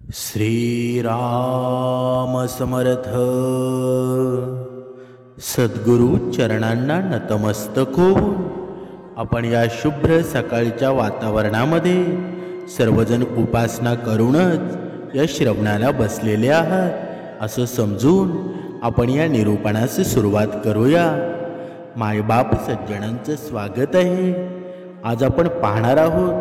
श्रीराम समर्थ. सद्गुरु चरणांना नतमस्तक होऊन आपण या शुभ्र सकाळच्या वातावरणामध्ये सर्वजण उपासना करूनच या श्रवणाला बसलेले आहात असं समजून आपण या निरूपणास सुरुवात करूया. मायबाप सज्जनांचं स्वागत आहे. आज आपण पाहणार आहोत,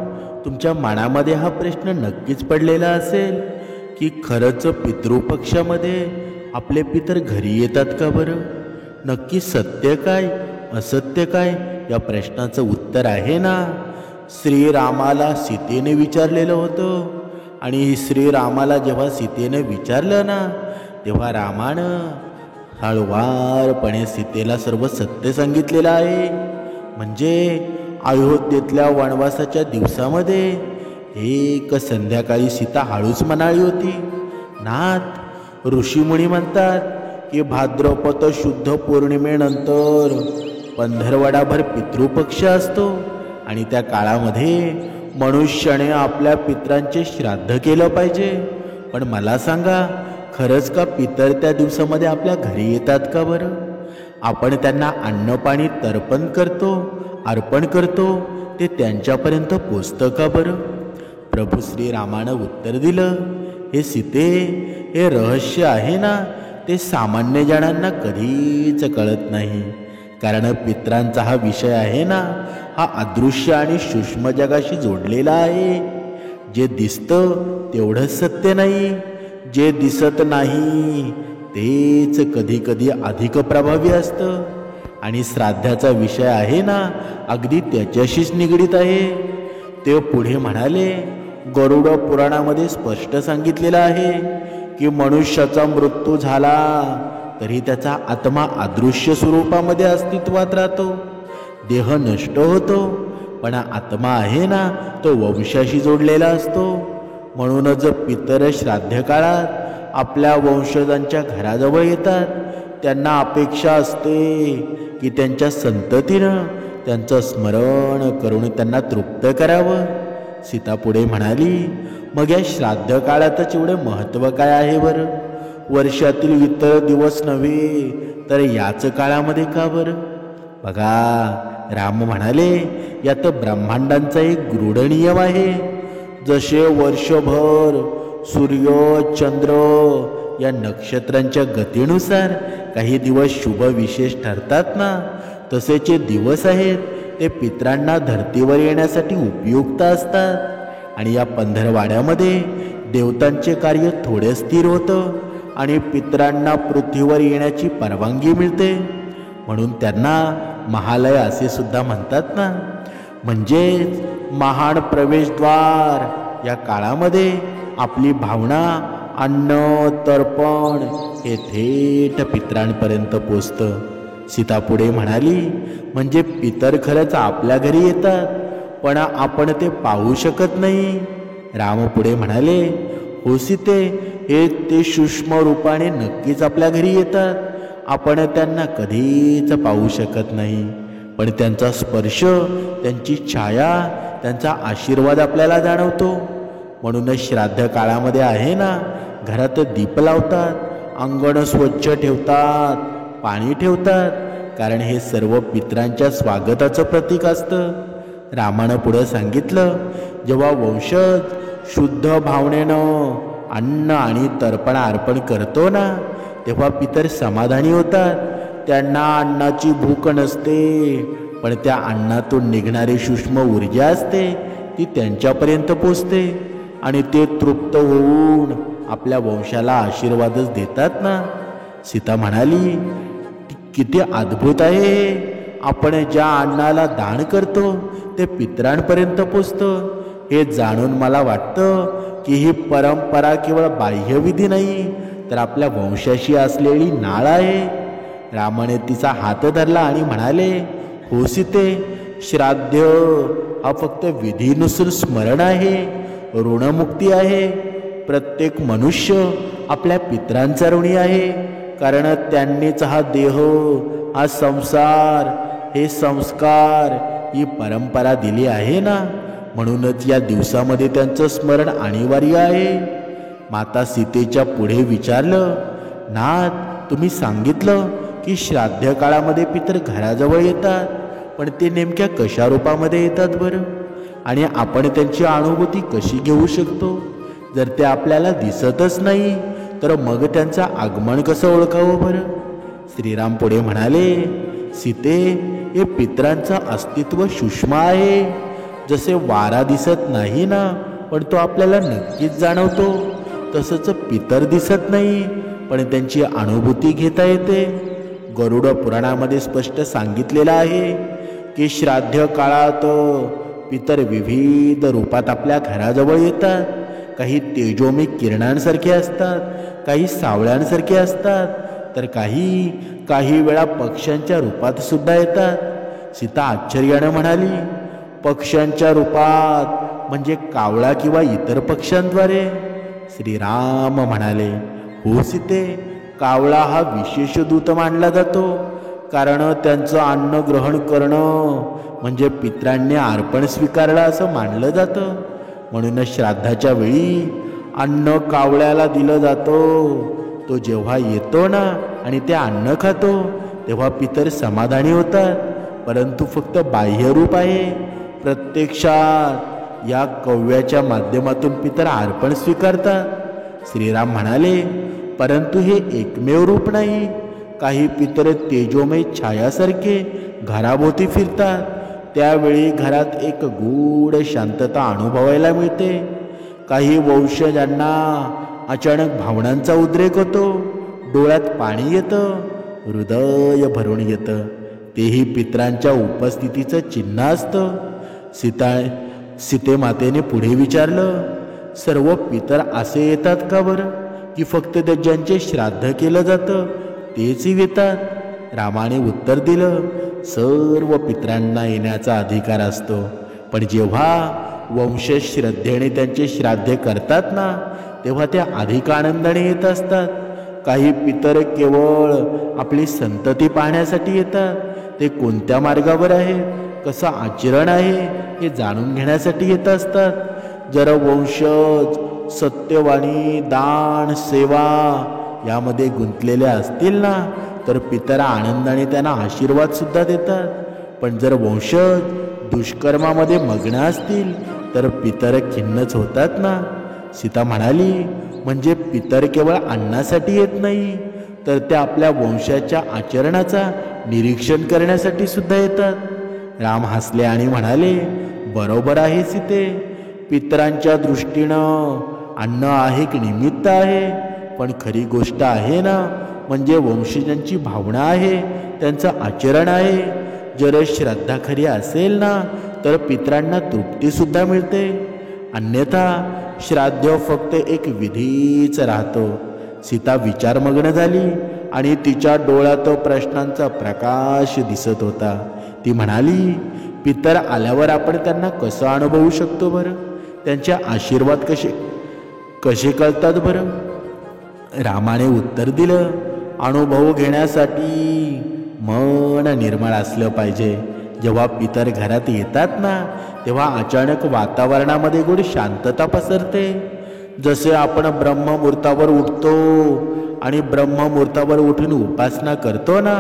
तुमच्या मनामध्ये हा प्रश्न नक्कीच पडलेला असेल की खरंच पितृपक्षामध्ये आपले पितर घरी येतात का बरं? नक्की सत्य काय असत्य काय या प्रश्नाचं उत्तर आहे ना. श्रीरामाला सीतेने विचारलेलं होतं आणि श्रीरामाला जेव्हा सीतेने विचारलं ना, तेव्हा रामानं हळुवारपणे सीतेला सर्व सत्य सांगितलेलं आहे. म्हणजे अयोध्येतल्या वनवासाच्या दिवसामध्ये एक संध्याकाळी सीता हळूच म्हणाली होती, नाथ ऋषीमुनी म्हणतात की भाद्रपद शुद्ध पौर्णिमेनंतर पंधरवडाभर पितृपक्ष असतो आणि त्या काळामध्ये मनुष्याने आपल्या पितरांचे श्राद्ध केलं पाहिजे. पण मला सांगा, खरंच का पितर त्या दिवसामध्ये आपल्या घरी येतात का बरं? आपण त्यांना अन्न पाणी अर्पण करतो ते त्यांच्यापर्यंत पोचतं का बरं? प्रभू श्रीरामानं उत्तर दिलं, हे सीते, हे रहस्य आहे ना, ते सामान्य जणांना कधीच कळत नाही. कारण पितरांचा हा विषय आहे ना, हा अदृश्य आणि सूक्ष्म जगाशी जोडलेला आहे. जे दिसतं तेवढंच सत्य नाही, जे दिसत नाही तेच कधी कधी अधिक प्रभावी असतं. आणि श्राद्धाचा विषय आहे ना, अगदी त्याच्याशीच निगडीत आहे. ते पुढे म्हणाले, गरुड पुराणामध्ये स्पष्ट सांगितलेलं आहे की मनुष्याचा मृत्यू झाला तरी त्याचा आत्मा अदृश्य स्वरूपामध्ये अस्तित्वात राहतो. देह नष्ट होतो, पण आत्मा आहे ना, तो वंशाशी जोडलेला असतो. म्हणूनच पितर श्राद्ध काळात आपल्या वंशजांच्या घराजवळ येतात. त्यांना अपेक्षा असते की त्यांच्या संततीनं त्यांचं स्मरण करून त्यांना तृप्त करावं. सीता पुढे म्हणाली, मग या श्राद्ध काळातच एवढे महत्त्व काय आहे बरं? वर्षातील इतर दिवस नव्हे तर याच काळामध्ये का बरं? बघा, राम म्हणाले, यात ब्रह्मांडांचा एक गूढ नियम आहे. जसे वर्षभर सूर्य चंद्र या नक्षत्रांच्या गतीनुसार काही दिवस शुभ विशेष ठरतात ना, तसेचे दिवस आहेत ते पितरांना धर्तीवर येण्यासाठी उपयुक्त असतात. आणि या पंधरवाड्यामध्ये देवतांचे कार्य थोडे स्थिर होतं आणि पितरांना पृथ्वीवर येण्याची परवानगी मिळते. म्हणून त्यांना महालय असे सुद्धा म्हणतात ना. म्हणजेच महान प्रवेशद्वार. या काळामध्ये आपली भावना, अन्न, तर्पण हे थेट पितरांपर्यंत पोचतं. सीता पुढे म्हणाली, म्हणजे पितर खरंच आपल्या घरी येतात, पण आपण ते पाहू शकत नाही. राम पुढे म्हणाले, हो सीते, हे ते सूक्ष्म रूपाने नक्कीच आपल्या घरी येतात. आपण त्यांना कधीच पाहू शकत नाही, पण त्यांचा स्पर्श, त्यांची छाया, त्यांचा आशीर्वाद आपल्याला जाणवतो. म्हणूनच श्राद्ध काळामध्ये आहे ना, घरात दीप लावतात, अंगण स्वच्छ ठेवतात, पाणी ठेवतात, कारण हे सर्व पितरांच्या स्वागताचं प्रतीक असतं. रामानं पुढं सांगितलं, जेव्हा वंशज शुद्ध भावनेनं अन्न आणि तर्पण अर्पण करतो ना, तेव्हा पितर समाधानी होतात. त्यांना अन्नाची भूक नसते, पण त्या अन्नातून निघणारी सूक्ष्म ऊर्जा असते, ती त्यांच्यापर्यंत पोचते आणि ते तृप्त होऊन आपल्या वंशाला आशीर्वादच देतात ना. सीता म्हणाली, किती अद्भुत आहे. आपण ज्या अन्नाला दान करतो ते पितरांपर्यंत पोचतं. हे जाणून मला वाटतं की ही परंपरा केवळ बाह्यविधी नाही, तर आपल्या वंशाशी असलेली नाळ आहे. रामाने तिचा हात धरला आणि म्हणाले, हो सीते, श्राद्ध हा फक्त विधीनुसार स्मरण आहे, ऋणमुक्ती आहे. प्रत्येक मनुष्य आपल्या पितरांचा ऋणी आहे, कारण त्यांनीच हा देह, हा संसार, हे संस्कार, ही परंपरा दिली आहे ना. म्हणूनच या दिवसामध्ये त्यांचं स्मरण अनिवार्य आहे. माता सीतेच्या पुढे विचारलं, नाथ, तुम्ही सांगितलं की श्राद्ध काळामध्ये पितर घराजवळ येतात, पण ते नेमक्या कशा रूपामध्ये येतात बरं? आणि आपण त्यांची अनुभूती कशी घेऊ शकतो? जर ते आपल्याला दिसतच नाही तर मग त्यांचं आगमन कसं ओळखावं बरं? श्रीराम पुढे म्हणाले, सीते, हे पितरांचं अस्तित्व सूक्ष्म आहे. जसे वारा दिसत नाही ना, पण तो आपल्याला नक्कीच जाणवतो, तसंच पितर दिसत नाही पण त्यांची अनुभूती घेता येते. गरुड पुराणामध्ये स्पष्ट सांगितलेलं आहे की श्राद्ध काळात पितर विविध रूपात आपल्या घराजवळ येतात. काही तेजोमय किरणांसारखे असतात, काही सावळ्यांसारखे असतात, तर काही वेळा पक्ष्यांच्या रूपात सुद्धा येतात. सीता आश्चर्याने म्हणाली, पक्ष्यांच्या रूपात म्हणजे कावळा किंवा इतर पक्ष्यांद्वारे? श्रीराम म्हणाले, हो सीते, कावळा हा विशेष दूत मानला जातो, कारण त्यांचं अन्न ग्रहण करणं म्हणजे पितरांनी अर्पण स्वीकारलं असं मानलं जातं. म्हणूनच श्राद्धाच्या वेळी अन्न कावळ्याला दिलं जातं. तो जेव्हा येतो ना आणि ते अन्न खातो तेव्हा पितर समाधानी होतात, परंतु फक्त बाह्यरूप आहे. प्रत्यक्षात या कव्याच्या माध्यमातून पितर अर्पण स्वीकारतात. श्रीराम म्हणाले, परंतु हे एकमेव रूप नाही. काही पितर तेजोमय छायासारखे घराभोवती फिरतात. त्यावेळी घरात एक गूढ शांतता अनुभवायला मिळते. काही वंशजांना अचानक भावनांचा उद्रेक होतो, डोळ्यात पाणी येतं, हृदय भरून येतं. तेही पितरांच्या उपस्थितीचं चिन्ह असतं. सीतेमातेने पुढे विचारलं, सर्व पितर असे येतात का बरं, की फक्त ज्यांचे श्राद्ध केलं जातं तेच येतात? रामाने उत्तर दिलं, सर्व पितरांना येण्याचा अधिकार असतो, पण जेव्हा वंशज श्रद्धेने त्यांचे श्राद्ध करतात ना, तेव्हा त्या अधिक आनंदाने येत असतात. काही पितर केवळ आपली संतती पाहण्यासाठी येतात. ते कोणत्या मार्गावर आहे, कसं आचरण आहे हे जाणून घेण्यासाठी येत असतात. जर वंशज सत्यवाणी, दान, सेवा यामध्ये गुंतलेले असतील ना, तर पितर आनंदाने त्यांना आशीर्वाद सुद्धा देतात. पण जर वंशज दुष्कर्मामध्ये मग्न असतील तर पितर खिन्नच होतात ना. सीता म्हणाली, म्हणजे पितर केवळ अन्नासाठी येत नाही, तर ते आपल्या वंशाच्या आचरणाचा निरीक्षण करण्यासाठी सुद्धा येतात. राम हसले आणि म्हणाले, बरोबर आहे सीते, पितरांच्या दृष्टीनं अन्न आहे की निमित्त आहे, पण खरी गोष्ट आहे ना म्हणजे वंशजांची भावना आहे, त्यांचं आचरण आहे. जर श्रद्धा खरी असेल ना तर पितरांना तृप्ती सुद्धा मिळते. अन्यथा श्राद्ध फक्त एक विधीच राहतो. सीता विचारमग्न झाली आणि तिच्या डोळ्यात प्रश्नांचा प्रकाश दिसत होता. ती म्हणाली, पितर आल्यावर आपण त्यांना कसं अनुभवू शकतो बरं? त्यांचे आशीर्वाद कसे कळतात बरं? रामाने उत्तर दिलं, अनुभव घेण्यासाठी मन निर्मळ असलं पाहिजे. जेव्हा पितर घरात येतात ना तेव्हा अचानक वातावरणामध्ये गोड शांतता पसरते. जसे आपण ब्रह्ममुहूर्तावर उठतो आणि ब्रह्ममुहूर्तावर उठून उपासना करतो ना,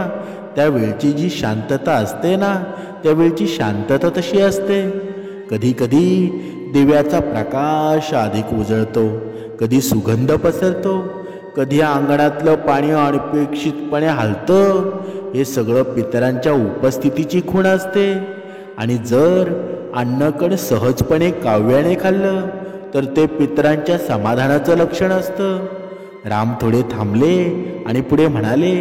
त्यावेळची जी शांतता असते ना, त्यावेळची शांतता तशी असते. कधी कधी दिव्याचा प्रकाश अधिक उजळतो, कधी सुगंध पसरतो, कधी अंगणातलं पाणी अनपेक्षितपणे हलतं. हे सगळं पितरांच्या उपस्थितीची खूण असते. आणि जर अन्नकण सहजपणे काव्याने खाल्लं तर ते पितरांच्या समाधानाचं लक्षण असतं. राम थोडे थांबले आणि पुढे म्हणाले,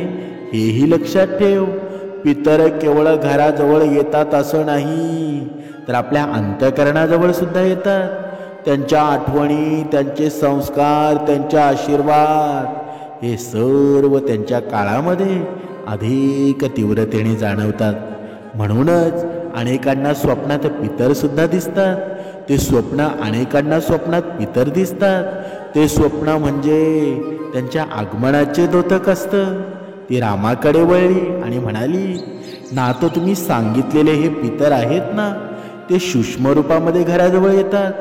हेही लक्षात ठेव, पितर केवळ घराजवळ येतात असं नाही, तर आपल्या अंतःकरणाजवळ सुद्धा येतात. त्यांच्या आठवणी, त्यांचे संस्कार, त्यांच्या आशीर्वाद हे सर्व त्यांच्या काळामध्ये अधिक तीव्रतेने जाणवतात. म्हणूनच अनेकांना स्वप्नात पितर सुद्धा दिसतात. ते स्वप्न अनेकांना स्वप्नात पितर दिसतात. ते स्वप्न म्हणजे त्यांच्या आगमनाचे द्योतक असतं. ती रामाकडे वळली आणि म्हणाली, नाथ, तुम्ही सांगितलेले हे पितर आहेत ना, ते सूक्ष्म रूपामध्ये घराजवळ येतात.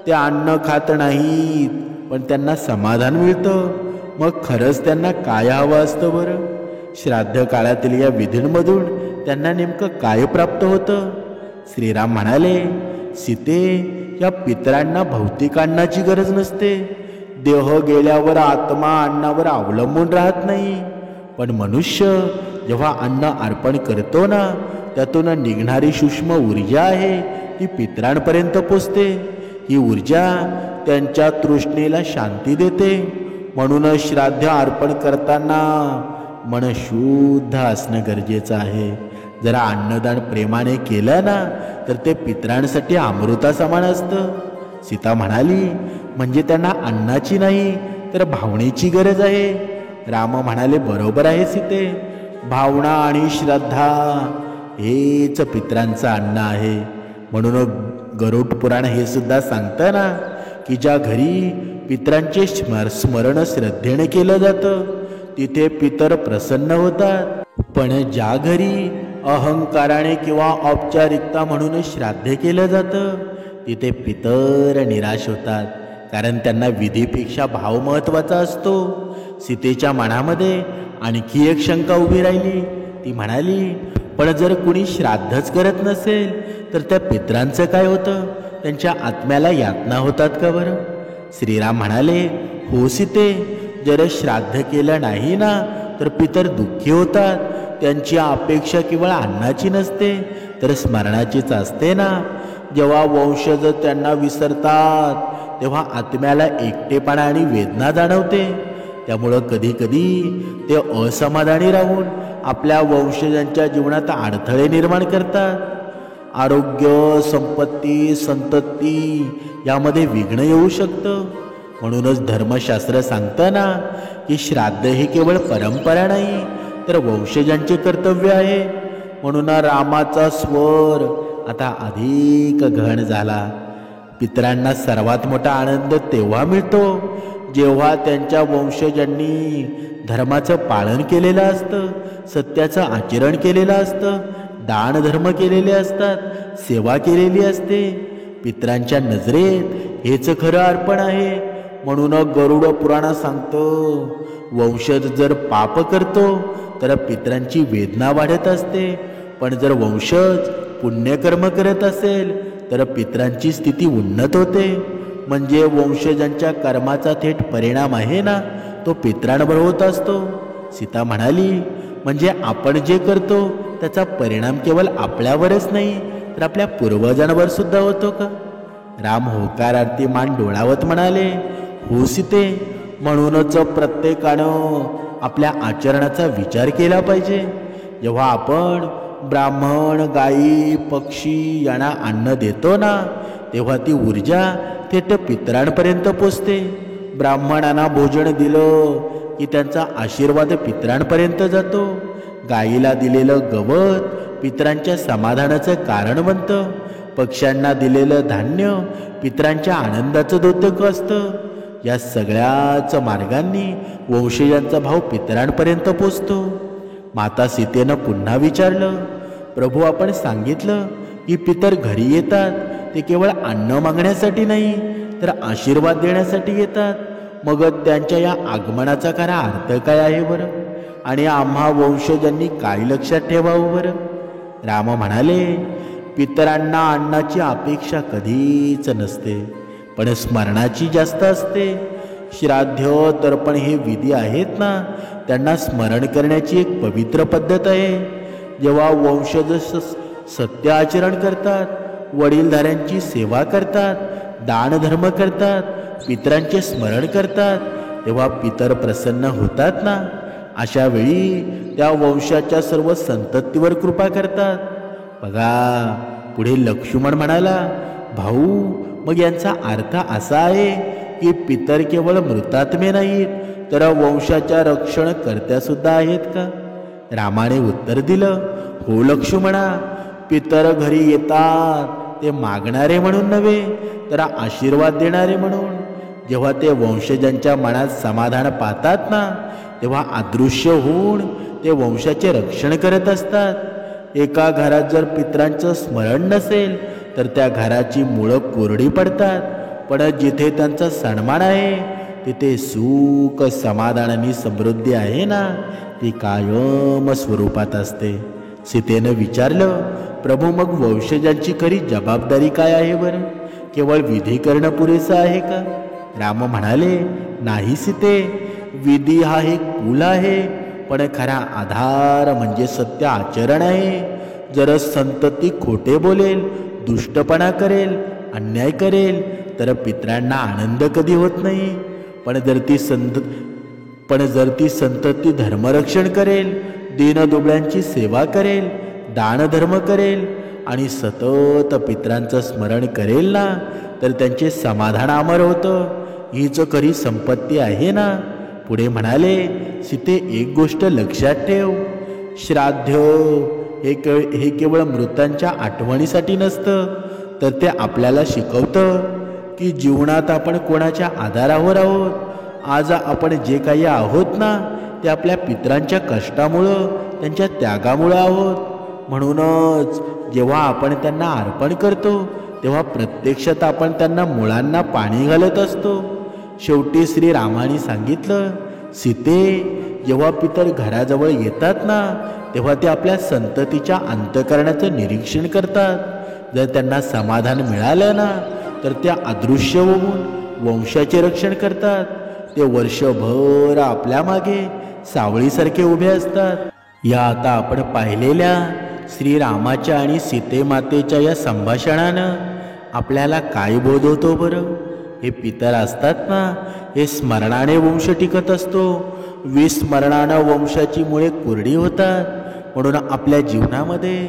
ते अन्न खात नाहीत, पण त्यांना समाधान मिळतं, मग खरंच त्यांना काय हवं असतं बरं? श्राद्ध काळातील या विधींमधून त्यांना नेमकं काय प्राप्त होतं? श्रीराम म्हणाले, सीते, या पितरांना भौतिक अन्नाची गरज नसते. देह गेल्यावर आत्मा अन्नावर अवलंबून राहत नाही. पण मनुष्य जेव्हा अन्न अर्पण करतो ना, त्यातून निघणारी सूक्ष्म ऊर्जा आहे ती पितरांपर्यंत पोचते. ही ऊर्जा त्यांच्या तृष्णेला शांती देते. म्हणूनच श्राद्ध अर्पण करताना मन शुद्ध असणं गरजेचं आहे. जरा अन्नदान प्रेमाने केलं ना, तर ते पितरांसाठी अमृता समान असतं. सीता म्हणाली, म्हणजे त्यांना अन्नाची नाही तर भावनेची गरज आहे. राम म्हणाले, बरोबर आहे सीते, भावना आणि श्रद्धा हेच पितरांचं अन्न आहे. म्हणून गरुड पुराण हे सुद्धा सांगतं ना, की ज्या घरी पितरांचे स्मरण श्रद्धेने केलं जातं तिथे पितर प्रसन्न होतात. पण ज्या घरी अहंकाराने किंवा औपचारिकता म्हणून श्राद्ध केलं जातं तिथे पितर निराश होतात, कारण त्यांना विधीपेक्षा भाव महत्त्वाचा असतो. सीतेच्या मनामध्ये आणखी एक शंका उभी राहिली. ती म्हणाली, पण जर कुणी श्राद्धच करत नसेल तर त्या पितरांचं काय होतं? त्यांच्या आत्म्याला यातना होतात का बरं? श्रीराम म्हणाले, हो सीते, जर श्राद्ध केलं नाही ना तर पितर दुःखी होतात. त्यांची अपेक्षा केवळ अन्नाची नसते तर स्मरणाचीच असते ना. जेव्हा वंशज त्यांना विसरतात तेव्हा आत्म्याला एकटेपणा आणि वेदना जाणवते. त्यामुळं कधी कधी ते असमाधानी राहून आपल्या वंशजांच्या जीवनात अडथळे निर्माण करतात. आरोग्य, संपत्ती, संतती यामध्ये विघ्न येऊ शकतं. म्हणूनच धर्मशास्त्र सांगतं ना, की श्राद्ध हे केवळ परंपरा नाही तर वंशजांचे कर्तव्य आहे. म्हणून रामाचा स्वर आता अधिक गहन झाला. पितरांना सर्वात मोठा आनंद तेव्हा मिळतो जेव्हा त्यांच्या वंशजांनी धर्माचं पालन केलेलं असतं, सत्याचं आचरण केलेलं असतं, दान धर्म केलेले असतात, सेवा केलेली असते. पितरांच्या नजरेत हेच खरं अर्पण आहे. म्हणून गरुड पुराणात सांगतं, वंशज जर पाप करतो तर पितरांची वेदना वाढत असते, पण जर वंशज पुण्यकर्म करत असेल तर पितरांची स्थिती उन्नत होते. म्हणजे वंशजांच्या कर्माचा थेट परिणाम आहे ना, तो पितरांवर होत असतो. सीता म्हणाली, म्हणजे आपण जे करतो त्याचा परिणाम केवळ आपल्यावरच नाही तर आपल्या पूर्वजांवर सुद्धा होतो का? राम होकारार्थी मान डोळावत म्हणाले, हो सीते, म्हणूनच प्रत्येकानं आपल्या आचरणाचा विचार केला पाहिजे. जेव्हा आपण ब्राह्मण, गायी, पक्षी यांना अन्न देतो ना, तेव्हा ती ऊर्जा थेट पितरांपर्यंत पोचते. ब्राह्मणांना भोजन दिलं की त्यांचा आशीर्वाद पितरांपर्यंत जातो. गायीला दिलेलं गवत पितरांच्या समाधानाचं कारण बनतं. पक्ष्यांना दिलेलं धान्य पितरांच्या आनंदाचं द्योतक असतं. या सगळ्याच मार्गांनी वंशजांचा भाव पितरांपर्यंत पोचतो. माता सीतेनं पुन्हा विचारलं, प्रभू, आपण सांगितलं की पितर घरी येतात ते केवळ अन्न मागण्यासाठी नाही तर आशीर्वाद देण्यासाठी येतात. मग त्यांच्या या आगमनाचा खरा अर्थ काय आहे बरं? आणि आम्हा वंशजांनी काय लक्षात ठेवावं बरं? राम म्हणाले, पितरांना अन्नाची अपेक्षा कधीच नसते, पण स्मरणाची जास्त असते. श्राद्ध, तर्पण हे विधी आहेत ना, त्यांना स्मरण करण्याची एक पवित्र पद्धत आहे. जेव्हा वंशज सत्य आचरण करतात, वडीलधाऱ्यांची सेवा करतात, दानधर्म करतात, पितरांचे स्मरण करतात, तेव्हा पितर प्रसन्न होतात ना. अशा वेळी त्या वंशाच्या सर्व संततीवर कृपा करतात. बघा, पुढे लक्ष्मण म्हणाला, भाऊ, मग यांचा अर्थ असा आहे की पितर केवळ मृतात्मे नाहीत तर वंशाच्या रक्षण कर्त्या सुद्धा आहेत का? रामाने उत्तर दिलं, हो लक्ष्मणा, पितर घरी येतात ते मागणारे म्हणून नव्हे तर आशीर्वाद देणारे म्हणून. जेव्हा ते वंशजांच्या मनात समाधान पाहतात ना, तेव्हा अदृश्य होऊन ते वंशाचे रक्षण करत असतात. एका घरात जर पितरांचं स्मरण नसेल तर त्या घराची मुळं कोरडी पडतात. पण जिथे त्यांचा सन्मान आहे तिथे सुख समाधान आणि समृद्धी आहे ना, ती कायम स्वरूपात असते. सीतेनं विचारलं, प्रभू मग वंशजांची खरी जबाबदारी काय आहे बरं? केवळ विधी करणं पुरेसं आहे का? राम म्हणाले, नाही सीते, विधी हा एक पूल आहे, पण खरा आधार म्हणजे सत्य आचरण आहे. जर संतती खोटे बोलेल, दुष्टपणा करेल, अन्याय करेल, तर पितरांना आनंद कधी होत नाही. पण जर ती संतती धर्मरक्षण करेल, दीनदुबळ्यांची सेवा करेल, दानधर्म करेल आणि सतत पितरांचं स्मरण करेल ना, तर त्यांचे समाधान अमर होतं. हीच खरी संपत्ती आहे ना. पुढे म्हणाले, सीते एक गोष्ट लक्षात ठेव, श्राद्ध हे केवळ मृतांच्या आठवणीसाठी नसतं, तर ते आपल्याला शिकवतं की जीवनात आपण कोणाच्या आधारावर आहोत. आज आपण जे काही आहोत ना, ते आपल्या पितरांच्या कष्टामुळं, त्यांच्या त्यागामुळं आहोत. म्हणूनच जेव्हा आपण त्यांना अर्पण करतो, तेव्हा प्रत्यक्षात आपण त्यांना मुळांना पाणी घालत असतो. शेवटी श्रीरामाने सांगितलं, सीते, जेव्हा पितर घराजवळ येतात ना, तेव्हा ते आपल्या संततीच्या अंतःकरणाचं निरीक्षण करतात. जर त्यांना समाधान मिळालं ना, तर त्या अदृश्य होऊन वंशाचे रक्षण करतात. ते वर्षभर आपल्या मागे सावळीसारखे उभे असतात. या आता आपण पाहिलेल्या श्रीरामाच्या आणि सीतेमातेच्या या संभाषणानं आपल्याला काय बोध होतो बरं? हे पितर असतात ना, हे स्मरणाने वंश टिकत असतो. विस्मरणानं वंशाची मुळे कोरडी होतात. म्हणून आपल्या जीवनामध्ये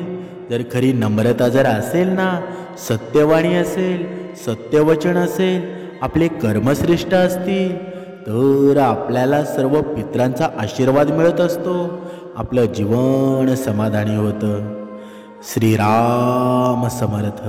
जर खरी नम्रता जर असेल ना, सत्यवाणी असेल, सत्यवचन असेल, आपले कर्मश्रेष्ठ असतील, तर आपल्याला सर्व पितरांचा आशीर्वाद मिळत असतो. आपलं जीवन समाधानी होतं. श्रीराम समर्थ.